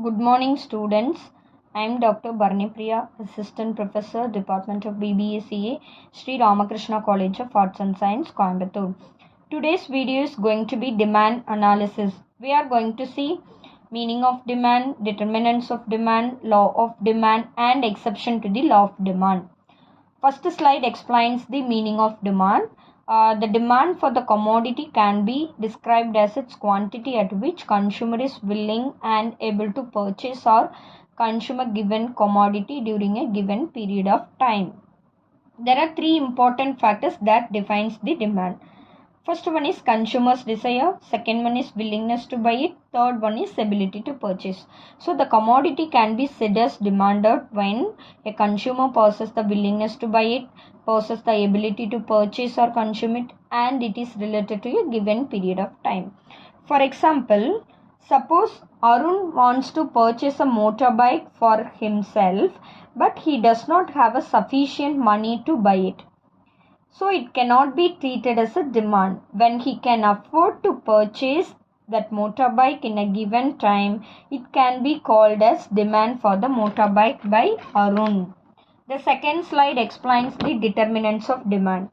Good morning, students. I am Dr. Barnipriya, Assistant Professor, Department of BBA Sri Ramakrishna College of Arts and Science, Coimbatore. Today's video is going to be demand analysis. We are going to see meaning of demand, determinants of demand, law of demand, and exception to the law of demand. First slide explains the meaning of demand. The demand for the commodity can be described as its quantity at which consumer is willing and able to purchase or consume a given commodity during a given period of time. There are three important factors that defines the demand. First one is consumer's desire, second one is willingness to buy it, third one is ability to purchase. So the commodity can be said as demanded when a consumer possesses the willingness to buy it, possesses the ability to purchase or consume it, and it is related to a given period of time. For example, suppose Arun wants to purchase a motorbike for himself, but he does not have a sufficient money to buy it. So it cannot be treated as a demand. When he can afford to purchase that motorbike in a given time, it can be called as demand for the motorbike by Arun. The second slide explains the determinants of demand.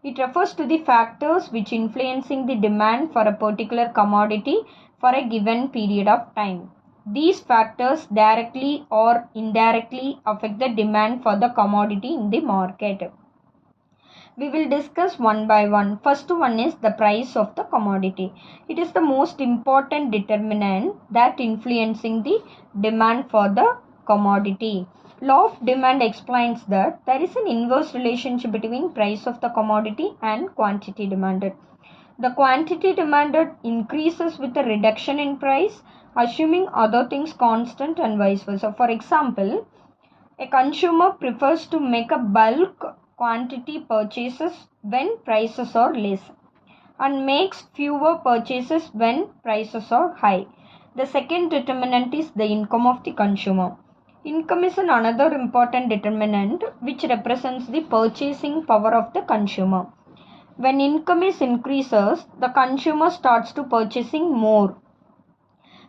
It refers to the factors which influencing the demand for a particular commodity for a given period of time. These factors directly or indirectly affect the demand for the commodity in the market. We will discuss one by one. First one is the price of the commodity. It is the most important determinant that influencing the demand for the commodity. Law of demand explains that there is an inverse relationship between price of the commodity and quantity demanded. The quantity demanded increases with a reduction in price, assuming other things constant and vice versa. For example, a consumer prefers to make a bulk quantity purchases when prices are less and makes fewer purchases when prices are high. The second determinant is the income of the consumer. Income is another important determinant which represents the purchasing power of the consumer. When income is increases, the consumer starts to purchasing more,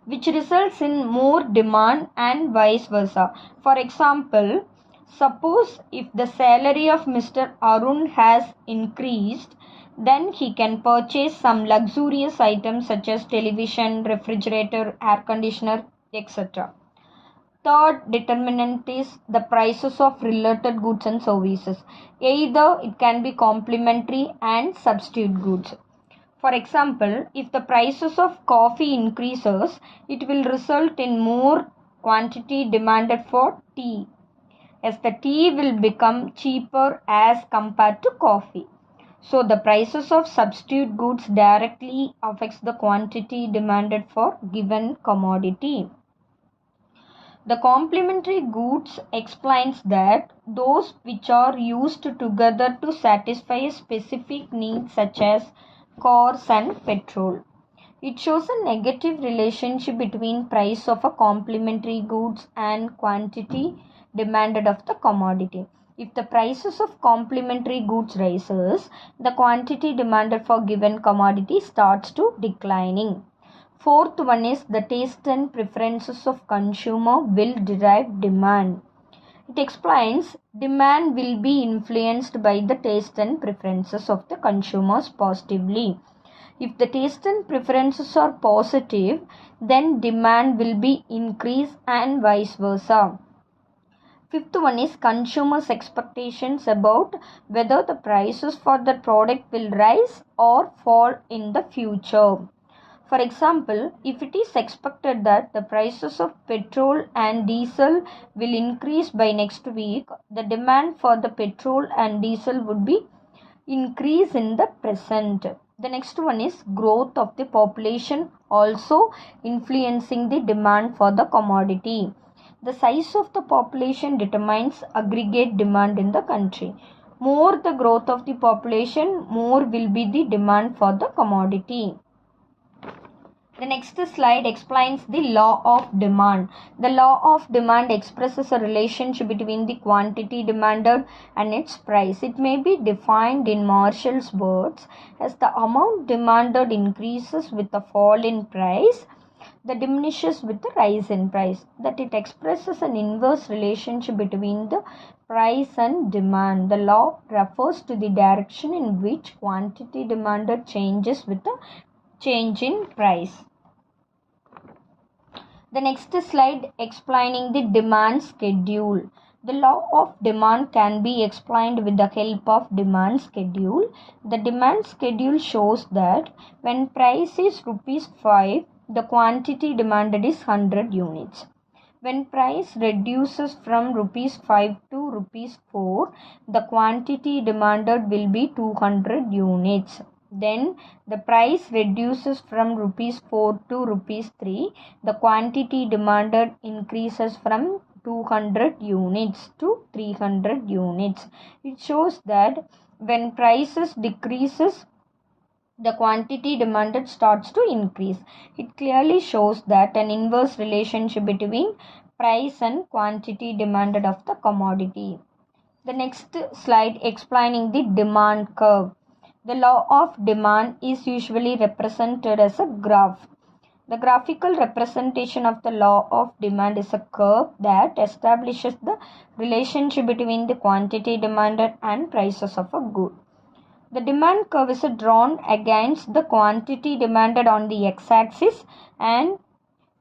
which results in more demand and vice versa. For example, suppose if the salary of Mr. Arun has increased, then he can purchase some luxurious items such as television, refrigerator, air conditioner, etc. Third determinant is the prices of related goods and services. Either it can be complementary and substitute goods. For example, if the prices of coffee increases, it will result in more quantity demanded for tea, as the tea will become cheaper as compared to coffee. So the prices of substitute goods directly affects the quantity demanded for given commodity. The complementary goods explains that those which are used together to satisfy a specific need such as cars and petrol. It shows a negative relationship between price of a complementary goods and quantity demanded of the commodity. If the prices of complementary goods rises, the quantity demanded for given commodity starts to declining. Fourth one is the taste and preferences of consumer will derive demand. It explains demand will be influenced by the taste and preferences of the consumers positively. If the taste and preferences are positive, then demand will be increased and vice versa. Fifth one is consumers' expectations about whether the prices for the product will rise or fall in the future. For example, if it is expected that the prices of petrol and diesel will increase by next week, the demand for the petrol and diesel would be increase in the present. The next one is growth of the population also influencing the demand for the commodity. The size of the population determines aggregate demand in the country. More the growth of the population, more will be the demand for the commodity. The next slide explains the law of demand. The law of demand expresses a relationship between the quantity demanded and its price. It may be defined in Marshall's words as the amount demanded increases with a fall in price. that diminishes with the rise in price, that it expresses an inverse relationship between the price and demand. The law refers to the direction in which quantity demanded changes with the change in price. The next slide explaining the demand schedule. The law of demand can be explained with the help of demand schedule. The demand schedule shows that when price is ₹5, the quantity demanded is 100 units. When price reduces from ₹5 to ₹4, the quantity demanded will be 200 units. Then the price reduces from ₹4 to ₹3. The quantity demanded increases from 200 units to 300 units. It shows that when prices decreases, the quantity demanded starts to increase. It clearly shows that an inverse relationship between price and quantity demanded of the commodity. The next slide explaining the demand curve. The law of demand is usually represented as a graph. The graphical representation of the law of demand is a curve that establishes the relationship between the quantity demanded and prices of a good. The demand curve is drawn against the quantity demanded on the x-axis and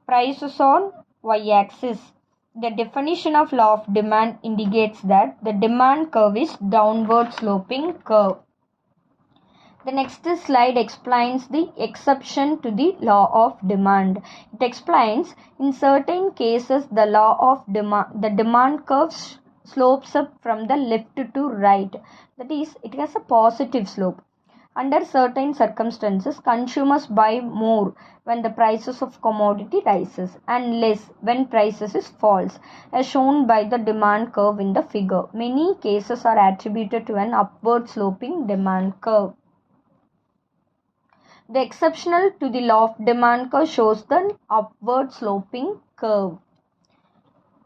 prices on y-axis. The definition of law of demand indicates that the demand curve is downward sloping curve. The next slide explains the exception to the law of demand. It explains in certain cases the law of demand, the demand curve slopes up from the left to right. That is, it has a positive slope. Under certain circumstances, consumers buy more when the prices of commodity rises and less when prices falls, as shown by the demand curve in the figure. Many cases are attributed to an upward sloping demand curve. The exceptional to the law of demand curve shows the upward sloping curve.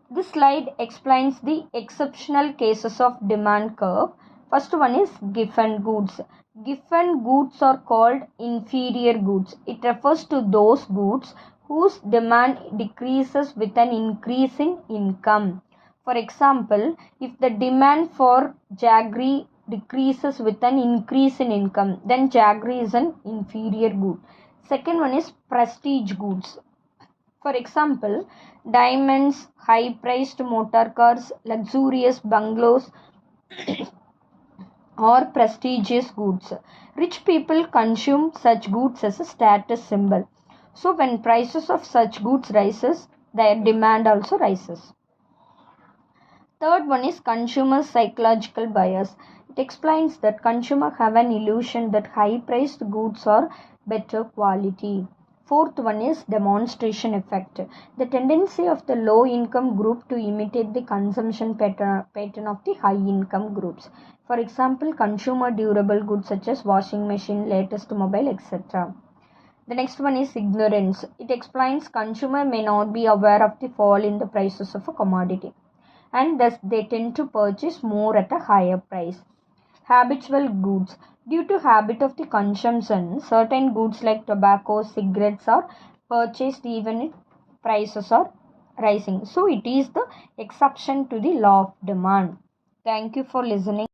This slide explains the exceptional cases of demand curve. First one is given goods. Given goods are called inferior goods. It refers to those goods whose demand decreases with an increase in income. For example, if the demand for jaggery decreases with an increase in income, then jaggery is an inferior good. Second one is prestige goods. For example, diamonds, high-priced motor cars, luxurious bungalows or prestigious goods. Rich people consume such goods as a status symbol. So when prices of such goods rises, their demand also rises. Third one is consumer psychological bias. It explains that consumers have an illusion that high-priced goods are better quality. Fourth one is demonstration effect. The tendency of the low-income group to imitate the consumption pattern of the high-income groups. For example, consumer durable goods such as washing machine, latest mobile, etc. The next one is ignorance. It explains consumer may not be aware of the fall in the prices of a commodity, and thus they tend to purchase more at a higher price. Habitual goods. Due to habit of the consumption, certain goods like tobacco, cigarettes are purchased even if prices are rising. So it is the exception to the law of demand. Thank you for listening.